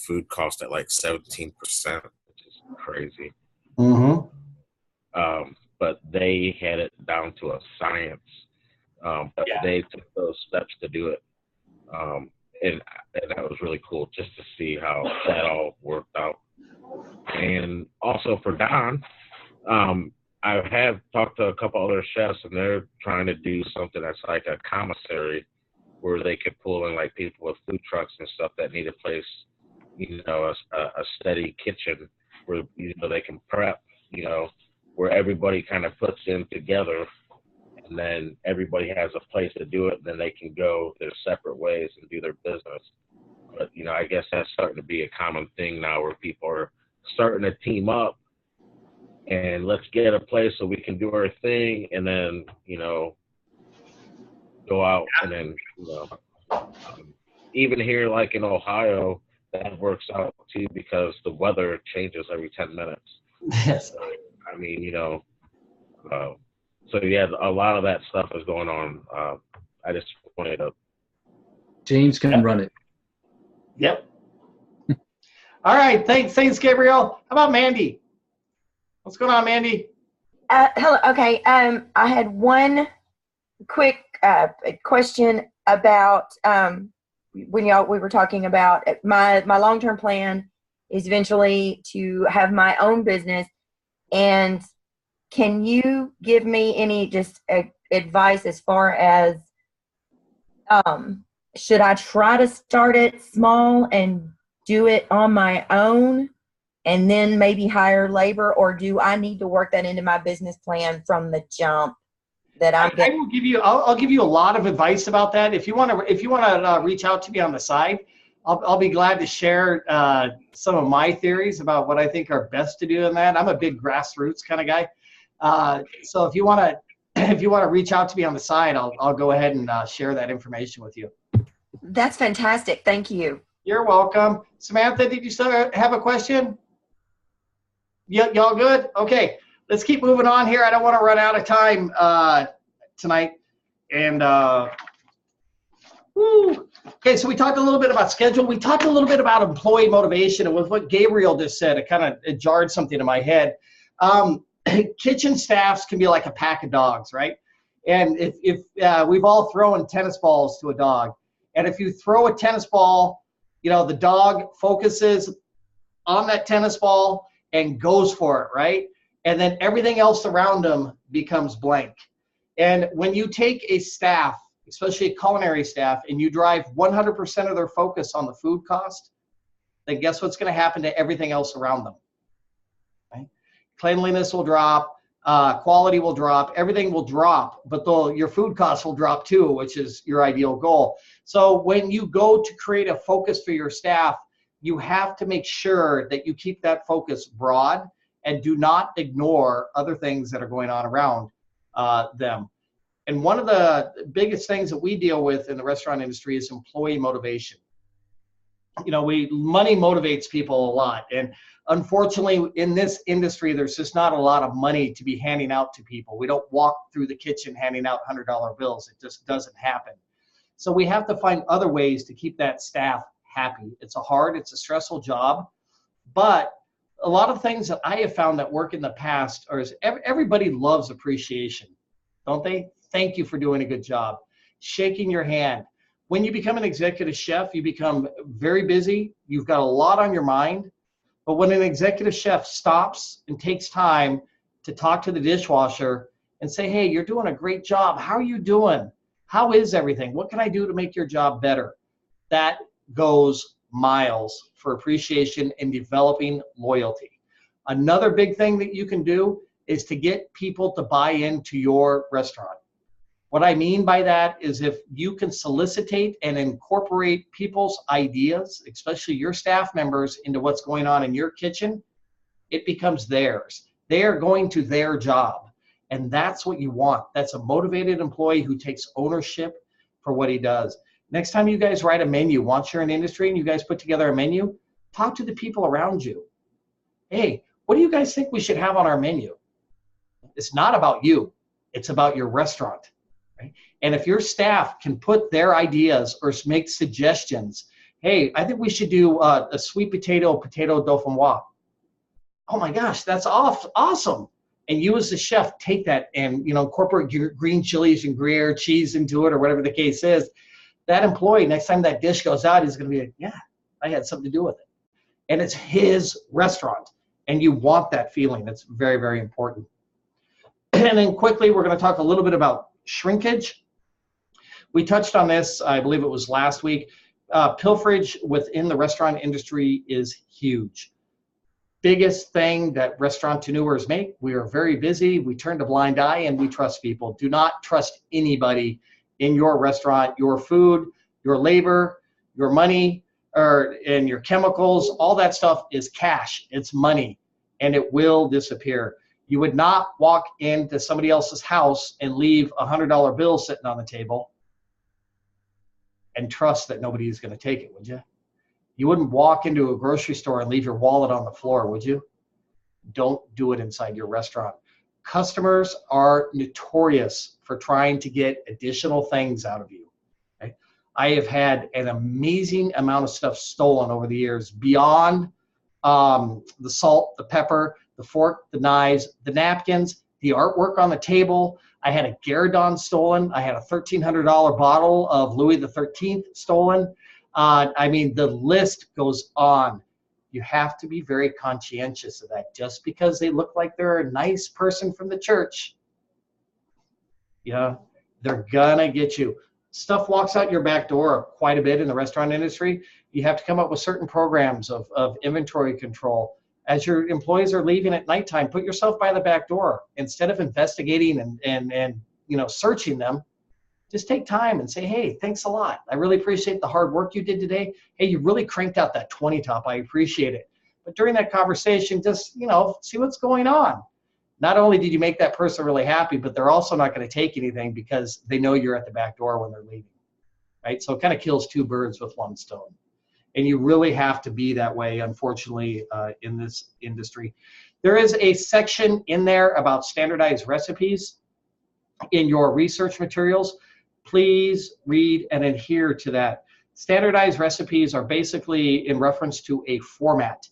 food cost at like 17%, which is crazy. But they had it down to a science. But they took those steps to do it. And that was really cool just to see how that all worked out. And also for Don, I have talked to a couple other chefs, and they're trying to do something that's like a commissary where they could pull in like people with food trucks and stuff that need a place, a steady kitchen where, they can prep, where everybody kind of puts in together, and then everybody has a place to do it, and then they can go their separate ways and do their business. But, I guess that's starting to be a common thing now where people are starting to team up and let's get a place so we can do our thing, and then, go out and then, even here, like in Ohio, that works out too because the weather changes every 10 minutes. Yes. I mean, so yeah, a lot of that stuff is going on. I just wanted to. James can run it. Yep. All right. Thanks, Gabriel. How about Mandy? What's going on, Mandy? Hello. Okay. I had one quick question about when we were talking about my long-term plan is eventually to have my own business. And can you give me any just advice as far as should I try to start it small and do it on my own and then maybe hire labor, or do I need to work that into my business plan from the jump? That I will give you. I'll give you a lot of advice about that. If you want to reach out to me on the side, I'll be glad to share some of my theories about what I think are best to do in that. I'm a big grassroots kind of guy. So if you want to reach out to me on the side, I'll go ahead and share that information with you. That's fantastic. Thank you. You're welcome. Samantha, did you still have a question? Y'all good? Okay. Let's keep moving on here. I don't want to run out of time tonight. And okay, so we talked a little bit about schedule. We talked a little bit about employee motivation, and with what Gabriel just said, it jarred something in my head. Kitchen staffs can be like a pack of dogs, right? And if we've all thrown tennis balls to a dog, and if you throw a tennis ball, the dog focuses on that tennis ball and goes for it, right? And then everything else around them becomes blank. And when you take a staff, especially a culinary staff, and you drive 100% of their focus on the food cost, then guess what's going to happen to everything else around them? Right? Cleanliness will drop, quality will drop, everything will drop, but your food costs will drop too, which is your ideal goal. So when you go to create a focus for your staff, you have to make sure that you keep that focus broad and do not ignore other things that are going on around them. And one of the biggest things that we deal with in the restaurant industry is employee motivation. Money motivates people a lot. And unfortunately, in this industry, there's just not a lot of money to be handing out to people. We don't walk through the kitchen handing out $100 bills. It just doesn't happen. So we have to find other ways to keep that staff happy. It's a stressful job, but a lot of things that I have found that work in the past everybody loves appreciation, don't they? Thank you for doing a good job. Shaking your hand. When you become an executive chef, you become very busy. You've got a lot on your mind. But when an executive chef stops and takes time to talk to the dishwasher and say, hey, you're doing a great job. How are you doing? How is everything? What can I do to make your job better? That goes miles for appreciation and developing loyalty. Another big thing that you can do is to get people to buy into your restaurant. What I mean by that is if you can solicitate and incorporate people's ideas, especially your staff members, into what's going on in your kitchen, it becomes theirs. They are going to their job. And that's what you want. That's a motivated employee who takes ownership for what he does. Next time you guys write a menu, once you're in industry and you guys put together a menu, talk to the people around you. Hey, what do you guys think we should have on our menu? It's not about you. It's about your restaurant. Right? And if your staff can put their ideas or make suggestions, hey, I think we should do a sweet potato dauphinoise. Oh my gosh, that's awesome. And you as the chef take that and incorporate your green chilies and Gruyere cheese into it or whatever the case is. That employee, next time that dish goes out, is going to be like, yeah, I had something to do with it. And it's his restaurant. And you want that feeling. That's very, very important. And then quickly, we're going to talk a little bit about shrinkage. We touched on this, I believe it was last week. Pilferage within the restaurant industry is huge. Biggest thing that restaurateurs make, we are very busy, we turn a blind eye, and we trust people. Do not trust anybody in your restaurant. Your food, your labor, your money, and your chemicals, all that stuff is cash. It's money, and it will disappear. You would not walk into somebody else's house and leave a $100 bill sitting on the table and trust that nobody is going to take it, would you? You wouldn't walk into a grocery store and leave your wallet on the floor, would you? Don't do it inside your restaurant. Customers are notorious for trying to get additional things out of you. Okay? I have had an amazing amount of stuff stolen over the years beyond the salt, the pepper, the fork, the knives, the napkins, the artwork on the table. I had a Gueridon stolen. I had a $1,300 bottle of Louis XIII stolen. I mean, the list goes on. You have to be very conscientious of that. Just because they look like they're a nice person from the church, they're gonna get you. Stuff walks out your back door quite a bit in the restaurant industry. You have to come up with certain programs of inventory control. As your employees are leaving at nighttime, put yourself by the back door. Instead of investigating and searching them, just take time and say, hey, thanks a lot. I really appreciate the hard work you did today. Hey, you really cranked out that 20 top. I appreciate it. But during that conversation, just, see what's going on. Not only did you make that person really happy, but they're also not going to take anything because they know you're at the back door when they're leaving, right? So it kind of kills two birds with one stone. And you really have to be that way, unfortunately, in this industry. There is a section in there about standardized recipes in your research materials. Please read and adhere to that. Standardized recipes are basically in reference to a format.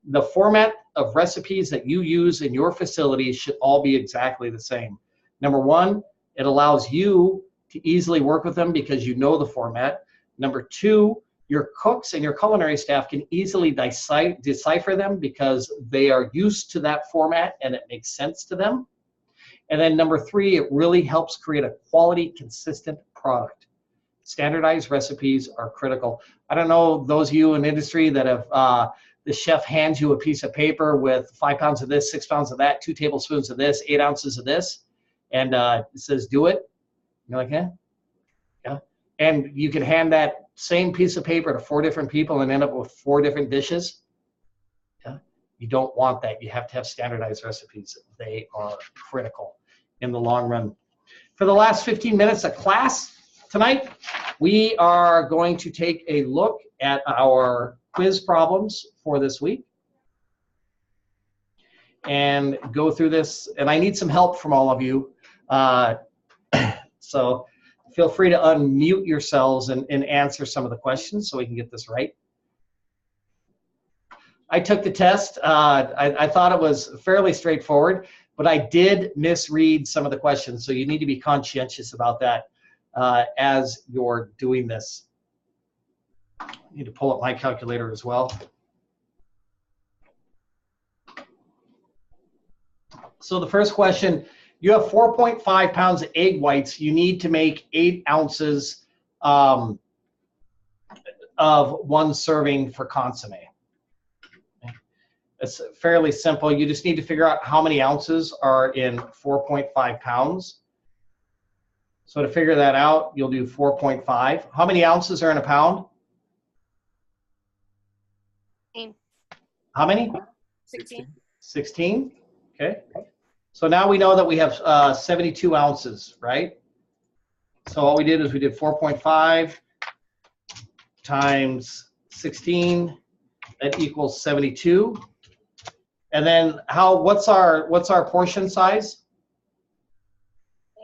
The format of recipes that you use in your facilities should all be exactly the same. Number one, it allows you to easily work with them because you know the format. Number two, your cooks and your culinary staff can easily decipher them because they are used to that format and it makes sense to them. And then number three, it really helps create a quality, consistent product. Standardized recipes are critical. I don't know those of you in industry that have, the chef hands you a piece of paper with 5 pounds of this, 6 pounds of that, 2 tablespoons of this, 8 ounces of this, and it says, do it. You're like, yeah. And you can hand that same piece of paper to 4 different people and end up with 4 different dishes. Yeah. You don't want that. You have to have standardized recipes. They are critical in the long run. For the last 15 minutes of class tonight, we are going to take a look at our quiz problems for this week and go through this. And I need some help from all of you. So feel free to unmute yourselves and answer some of the questions so we can get this right. I took the test. I thought it was fairly straightforward, but I did misread some of the questions, so you need to be conscientious about that as you're doing this. I need to pull up my calculator as well. So the first question, you have 4.5 pounds of egg whites. You need to make 8 ounces of one serving for consommé. It's fairly simple. You just need to figure out how many ounces are in 4.5 pounds. So to figure that out, you'll do 4.5. How many ounces are in a pound? 16. How many? 16. 16. Okay. So now we know that we have 72 ounces, right? So all we did is we did 4.5 times 16. That equals 72. And then what's our portion size?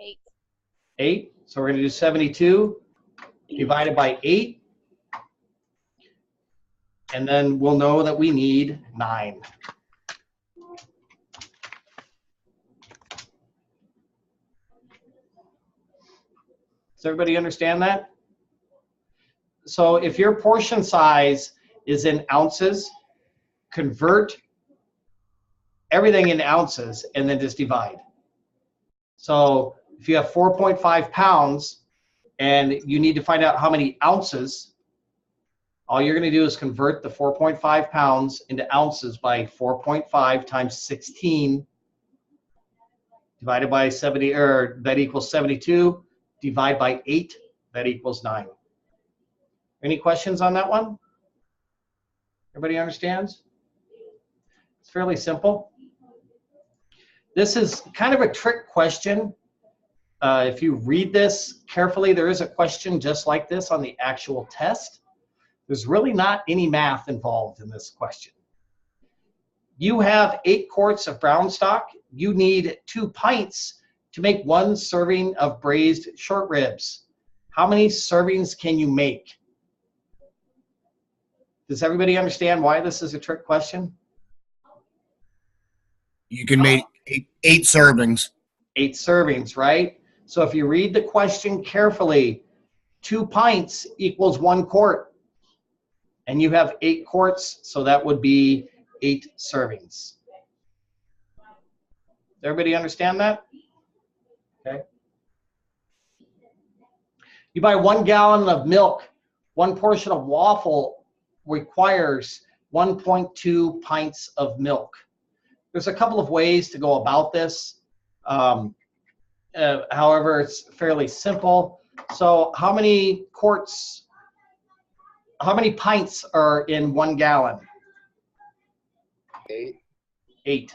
8. 8. So we're going to do 72 divided by 8. And then we'll know that we need 9. Does everybody understand that? So if your portion size is in ounces, convert everything into ounces and then just divide. So if you have 4.5 pounds and you need to find out how many ounces, all you're going to do is convert the 4.5 pounds into ounces by 4.5 times 16 divided by 70, or that equals 72. Divide by 8, that equals 9. Any questions on that one? Everybody understands? It's fairly simple. This is kind of a trick question. If you read this carefully, there is a question just like this on the actual test. There's really not any math involved in this question. You have 8 quarts of brown stock. You need 2 pints to make 1 serving of braised short ribs. How many servings can you make? Does everybody understand why this is a trick question? You can make 8 servings. 8 servings, right? So if you read the question carefully, 2 pints equals 1 quart. And you have 8 quarts, so that would be 8 servings. Does everybody understand that? Okay. You buy 1 gallon of milk. 1 portion of waffle requires 1.2 pints of milk. There's a couple of ways to go about this. However, it's fairly simple. So how many pints are in 1 gallon? 8. 8,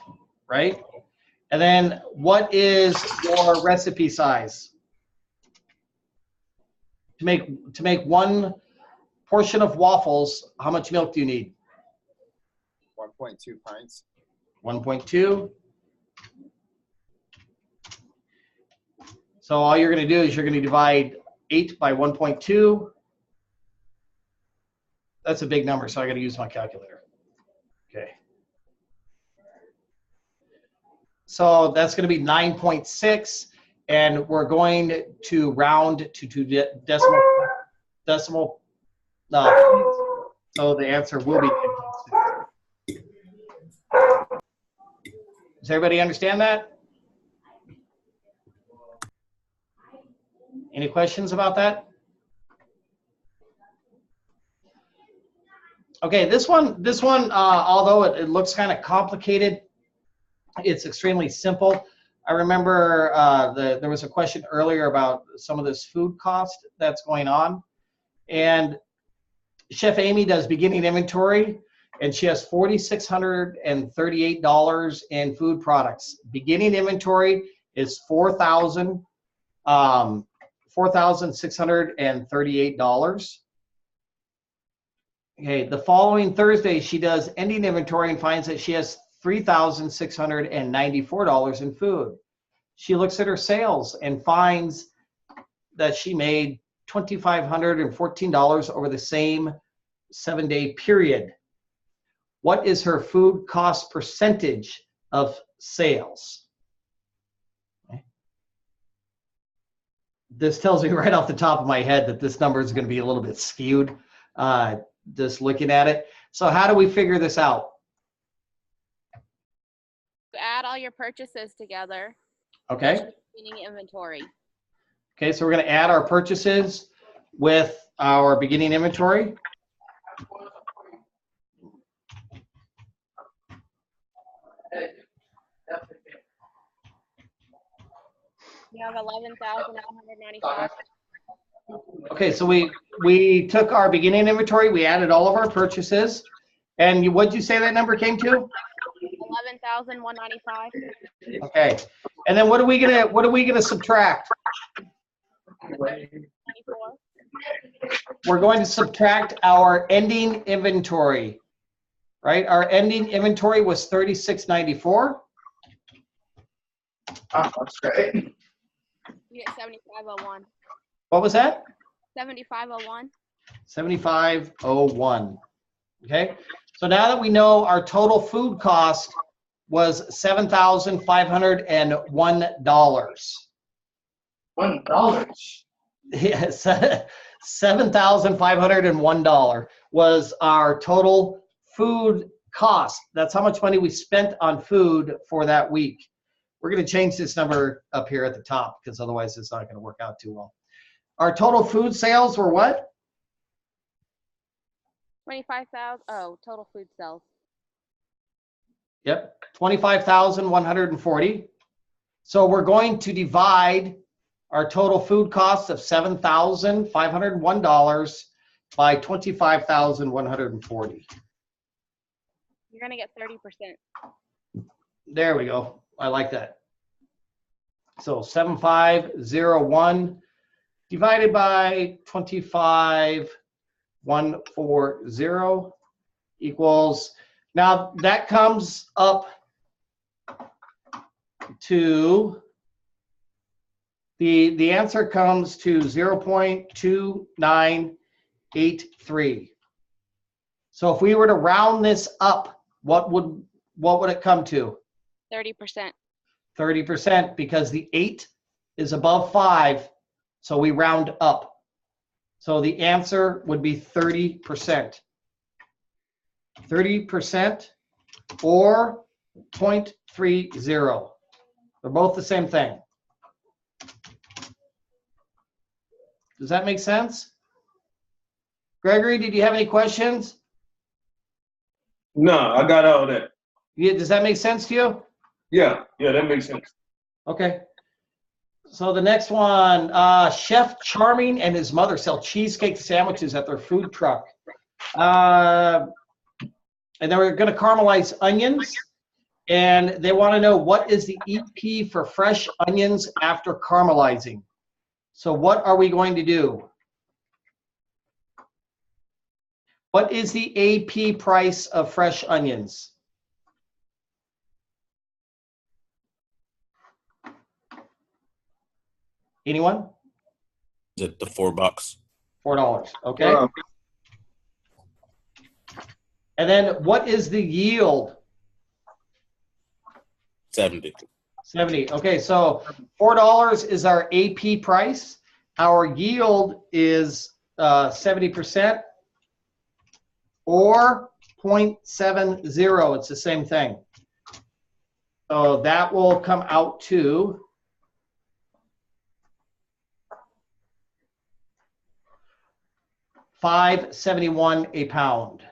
right? And then what is your recipe size? To make 1 portion of waffles, how much milk do you need? 1.2 pints. 1.2. So all you're going to do is you're going to divide 8 by 1.2. That's a big number, so I got to use my calculator. Okay. So that's going to be 9.6, and we're going to round to 2 decimal. So the answer will be 9.6. Does everybody understand that? Any questions about that? Okay, this one, although it looks kind of complicated, it's extremely simple. I remember there was a question earlier about some of this food cost that's going on. And Chef Amy does beginning inventory, and she has $4,638 in food products. Beginning inventory is $4,638. Okay, the following Thursday, she does ending inventory and finds that she has $3,694 in food. She looks at her sales and finds that she made $2,514 over the same 7-day period. What is her food cost percentage of sales? Okay. This tells me right off the top of my head that this number is going to be a little bit skewed, just looking at it. So how do we figure this out? Add all your purchases together. Okay. Beginning inventory. Okay, so we're going to add our purchases with our beginning inventory. You have 11,195. Okay, so we took our beginning inventory, we added all of our purchases, and what'd you say that number came to? 11,195. Okay, and then what are we gonna subtract? 24. We're going to subtract our ending inventory, right? Our ending inventory was 3694. That's great. You get 7501. What was that? 7501. 7501. Okay, so now that we know our total food cost was $7,501. $1. Yes, $7,501 was our total food cost. That's how much money we spent on food for that week. We're going to change this number up here at the top because otherwise it's not going to work out too well. Our total food sales were what? 25,000. Oh, total food sales. Yep, 25,140. So we're going to divide our total food cost of $7,501 by 25,140. You're going to get 30%. There we go. I like that. So 7501 divided by 25,140 equals, now that comes up to, the answer comes to 0.2983. So if we were to round this up, what would it come to? 30%. 30%, because the 8 is above 5, so we round up. So the answer would be 30%. 30% or 0.30. They're both the same thing. Does that make sense? Gregory, did you have any questions? No, I got all that. Yeah, does that make sense to you? Yeah, that makes sense. Okay. So the next one, Chef Charming and his mother sell cheesecake sandwiches at their food truck. And they were going to caramelize onions. And they want to know, what is the EP for fresh onions after caramelizing? So what are we going to do? What is the AP price of fresh onions? Anyone? Is it the $4? $4. Okay. And then what is the yield? 70. 70. Okay, so $4 is our AP price. Our yield is 70% or 0.70. It's the same thing. So that will come out to $5.71 a pound.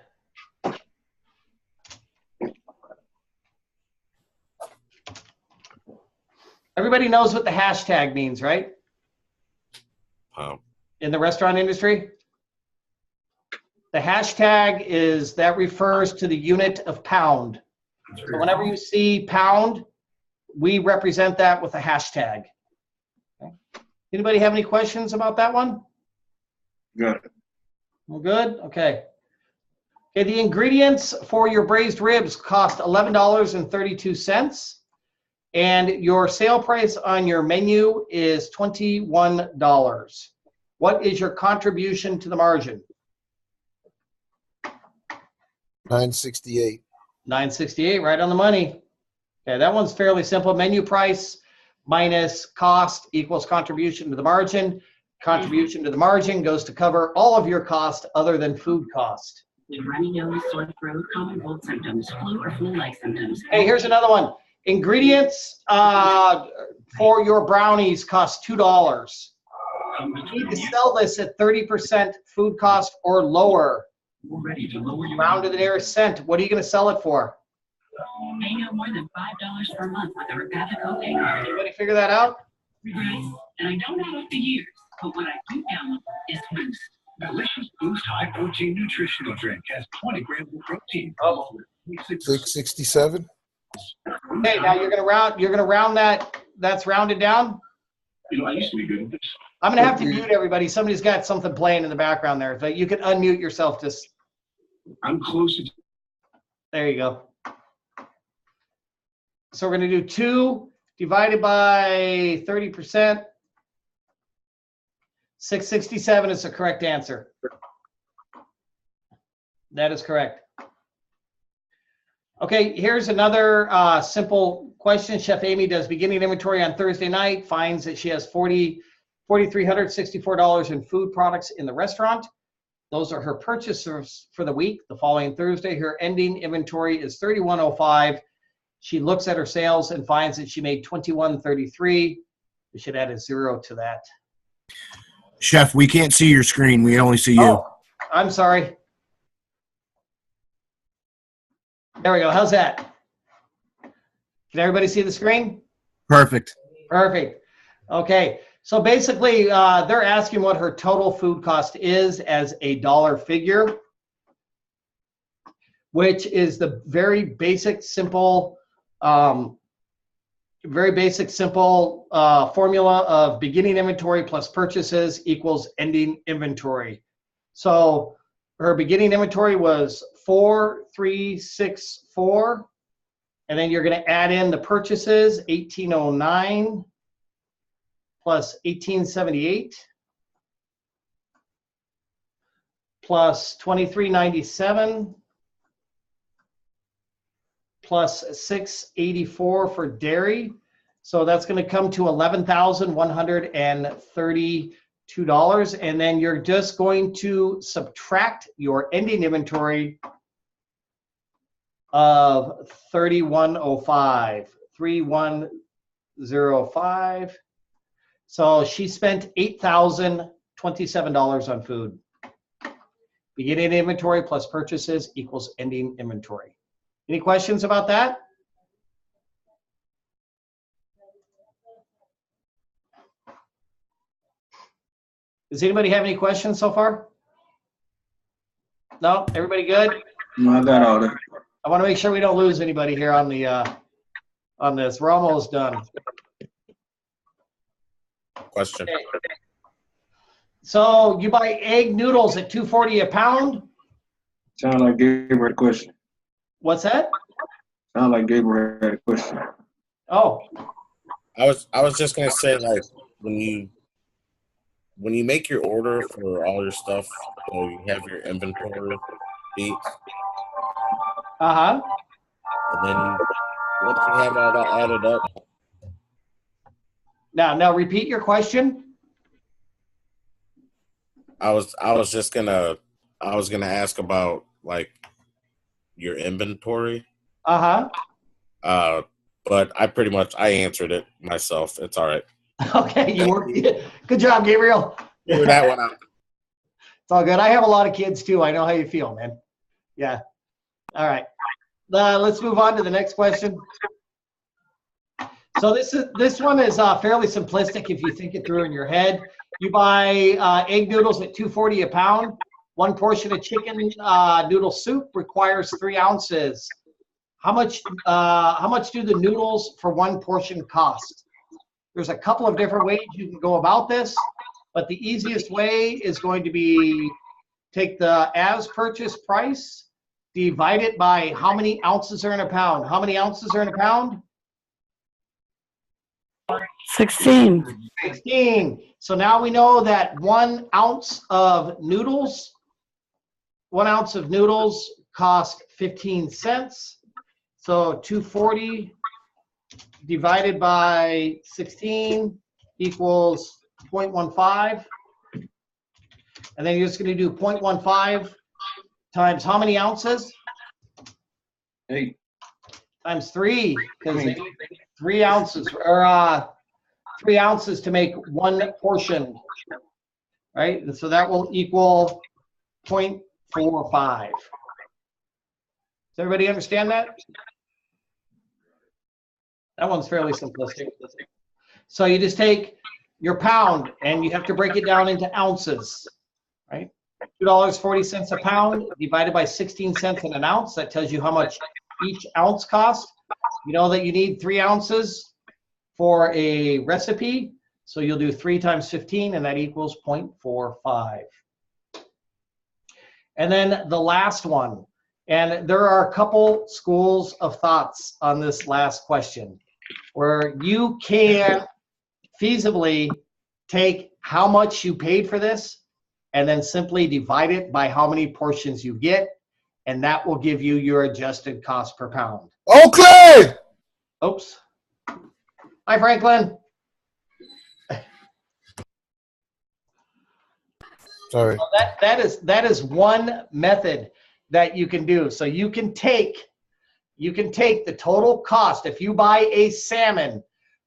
Everybody knows what the hashtag means, right? In the restaurant industry? The hashtag refers to the unit of pound. So whenever you see pound, we represent that with a hashtag. Okay. Anybody have any questions about that one? Good. We're good? Okay. Okay, the ingredients for your braised ribs cost $11.32. And your sale price on your menu is $21. What is your contribution to the margin? $9.68. $9.68, right on the money. Okay, that one's fairly simple. Menu price minus cost equals contribution to the margin. Contribution to the margin goes to cover all of your cost other than food cost. Runny nose, sore throat, common cold symptoms, flu or flu-like symptoms. Hey, here's another one. Ingredients for your brownies cost $2. You need to sell this at 30% food cost or lower. Round to the nearest cent. What are you going to sell it for? Pay no more than $5 per month with a Repatha copay card. Anybody figure that out? Regrets, and I don't have the years, but what I do know is Boost. Delicious Boost high protein nutritional drink has 20 grams of protein. Oh. 667. Okay, now you're gonna round that. That's rounded down. You know, I used to be good at this. I'm gonna have to mute everybody. Somebody's got something playing in the background there, but you can unmute yourself. Just I'm close to. there you go. So we're gonna do 2 divided by 30%. 667 is the correct answer. That is correct. Okay, here's another simple question. Chef Amy does beginning inventory on Thursday night, finds that she has $4,364 in food products in the restaurant. Those are her purchases for the week. The following Thursday, her ending inventory is $3,105. She looks at her sales and finds that she made $2,133. We should add a 0 to that. Chef, we can't see your screen. We only see you. Oh, I'm sorry. There we go. How's that? Can everybody see the screen? Perfect. Perfect. Okay. So basically, they're asking what her total food cost is as a dollar figure, which is the very basic, simple formula of beginning inventory plus purchases equals ending inventory. So her beginning inventory was 4,364, and then you're going to add in the purchases, 1,809 plus 1,878 plus 2,397 plus 684 for dairy. So that's going to come to $11,132. And then you're just going to subtract your ending inventory of 3,105. 3,105. So she spent $8,027 on food. Beginning inventory plus purchases equals ending inventory. Any questions about that? Does anybody have any questions so far? No? Everybody good? No, I got all that. I want to make sure we don't lose anybody here on the on this. We're almost done. Question. Okay. So you buy egg noodles at $2.40 a pound? Sound like Gabriel had a question. What's that? Sound like Gabriel had a question. Oh. I was just gonna say, like, when you make your order for all your stuff, so you have your inventory sheet. Uh-huh. And then once you have all that added up. Now repeat your question. I was gonna ask about, like, your inventory. Uh-huh. But I answered it myself. It's all right. Okay, good job, Gabriel. Figure that one out. It's all good. I have a lot of kids too. I know how you feel, man. Yeah. All right. Let's move on to the next question. So this one is fairly simplistic if you think it through in your head. You buy egg noodles at $2.40 a pound. One portion of chicken noodle soup requires 3 ounces. How much do the noodles for one portion cost? There's a couple of different ways you can go about this, but the easiest way is going to be take the as purchased price, divide it by how many ounces are in a pound. How many ounces are in a pound? 16. 16. So now we know that 1 ounce of noodles cost 15 cents. So 240 divided by 16 equals 0.15. And then you're just going to do 0.15 times how many ounces? 8. Times 3, because they need 3 ounces, or 3 ounces to make one portion, right? And so that will equal 0.45. Does everybody understand that? That one's fairly simplistic. So you just take your pound and you have to break it down into ounces, right? $2.40 a pound divided by 16 cents an ounce. That tells you how much each ounce costs. You know that you need 3 ounces for a recipe. So you'll do 3 times 15, and that equals 0.45. And then the last one, and there are a couple schools of thoughts on this last question, where you can feasibly take how much you paid for this and then simply divide it by how many portions you get, and that will give you your adjusted cost per pound. Okay. Oops. Hi, Franklin. Sorry. So that is one method that you can do. So you can take the total cost. If you buy a salmon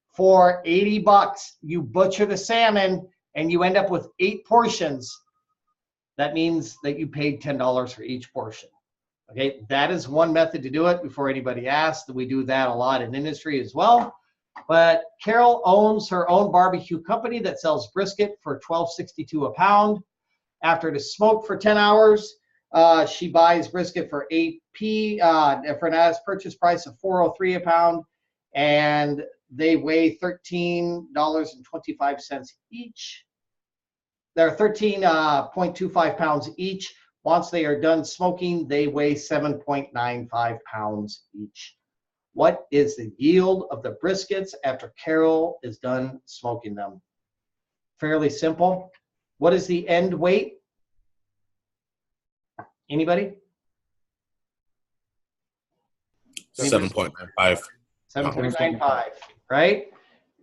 for $80, you butcher the salmon and you end up with 8 portions. That means that you paid $10 for each portion. Okay, that is one method to do it. Before anybody asks, we do that a lot in industry as well. But Carol owns her own barbecue company that sells brisket for $12.62 a pound. After it is smoked for 10 hours, she buys brisket for $8 for an average purchase price of $4.03 a pound, and they weigh $13.25 each. They're 13.25 pounds each. Once they are done smoking, they weigh 7.95 pounds each. What is the yield of the briskets after Carol is done smoking them? Fairly simple. What is the end weight? Anybody? 7.95. 7.95, right?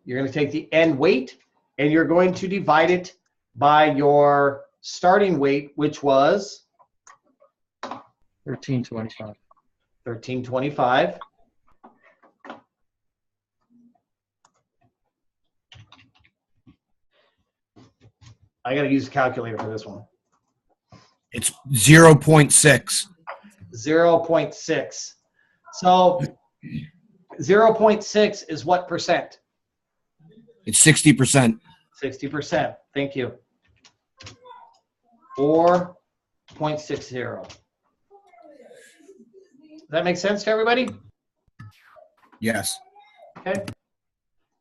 You're going to take the end weight and you're going to divide it by your starting weight, which was 13.25. 13.25. I got to use a calculator for this one. It's 0.6. 0.6. So 0.6 is what percent? It's 60%. 60%. Thank you. 4.60. Does that make sense to everybody? Yes. Okay.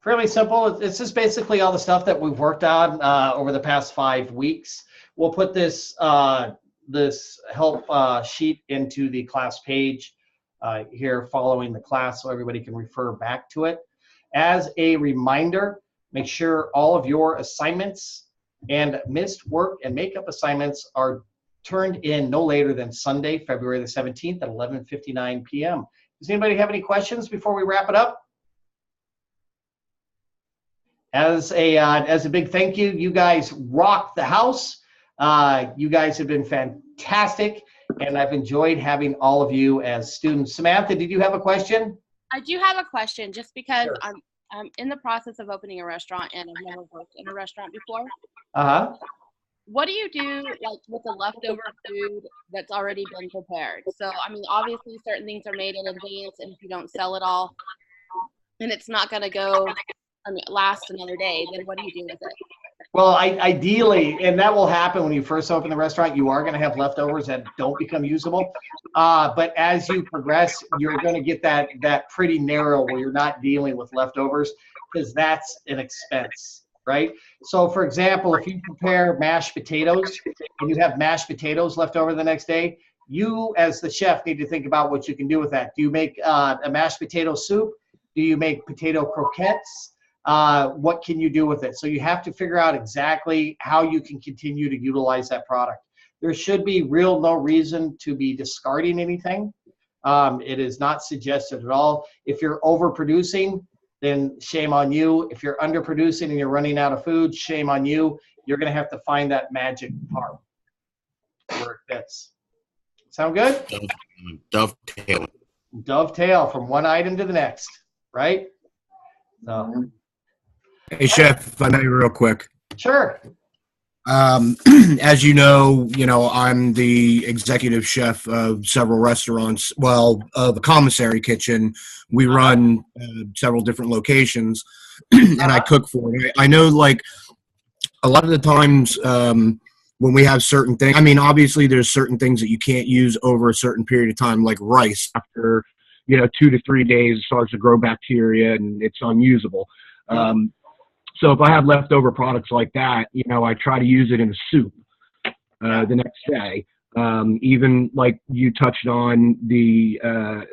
Fairly simple. It's just basically all the stuff that we've worked on over the past 5 weeks. We'll put this this help sheet into the class page here following the class so everybody can refer back to it. As a reminder, make sure all of your assignments and missed work and makeup assignments are turned in no later than Sunday, February the 17th at 11:59 p.m. Does anybody have any questions before we wrap it up? As a big thank you, you guys rocked the house. You guys have been fantastic, and I've enjoyed having all of you as students. Samantha, did you have a question? I do have a question, just because Sure. I'm in the process of opening a restaurant, and I've never worked in a restaurant before. Uh-huh. What do you do, like, with the leftover food that's already been prepared? So, I mean, obviously certain things are made in advance, and if you don't sell it all, and it's not going to go, last another day, then what do you do with it? Well, ideally, and that will happen when you first open the restaurant, you are going to have leftovers that don't become usable. But as you progress, you're going to get that pretty narrow where you're not dealing with leftovers, because that's an expense, right? So, for example, if you prepare mashed potatoes and you have mashed potatoes left over the next day, you as the chef need to think about what you can do with that. Do you make a mashed potato soup? Do you make potato croquettes? What can you do with it? So you have to figure out exactly how you can continue to utilize that product. There should be no reason to be discarding anything. It is not suggested at all. If you're overproducing, then shame on you. If you're underproducing and you're running out of food, shame on you. You're going to have to find that magic part where it fits. Sound good? Dovetail. Dovetail from one item to the next, right? So. Hey, Chef, if I may real quick. Sure. As you know, I'm the executive chef of several restaurants. Well, of a commissary kitchen. We run several different locations. and I cook for it. I know, like, a lot of the times when we have certain things, I mean, obviously there's certain things that you can't use over a certain period of time, like rice. After, 2 to 3 days, it starts to grow bacteria and it's unusable. So if I have leftover products like that, I try to use it in a soup the next day. Even like you touched on the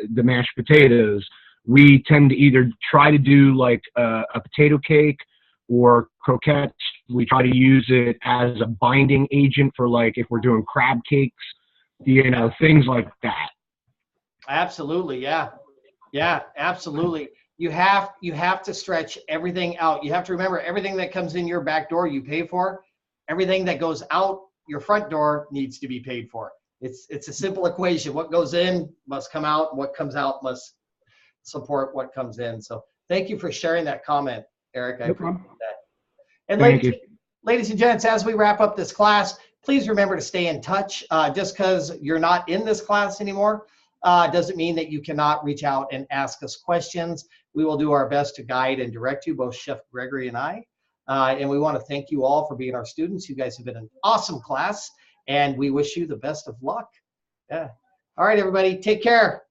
mashed potatoes, we tend to either try to do like a potato cake or croquettes. We try to use it as a binding agent for, like, if we're doing crab cakes, things like that. Absolutely. Yeah. Yeah, absolutely. You have to stretch everything out. You have to remember, everything that comes in your back door, you pay for. Everything that goes out your front door needs to be paid for. It's a simple equation. What goes in must come out. What comes out must support what comes in. So thank you for sharing that comment, Eric. I appreciate that. And ladies and gents, as we wrap up this class, please remember to stay in touch. Just because you're not in this class anymore doesn't mean that you cannot reach out and ask us questions. We will do our best to guide and direct you, both Chef Gregory and I. And we want to thank you all for being our students. You guys have been an awesome class, and we wish you the best of luck. Yeah. All right, everybody, take care.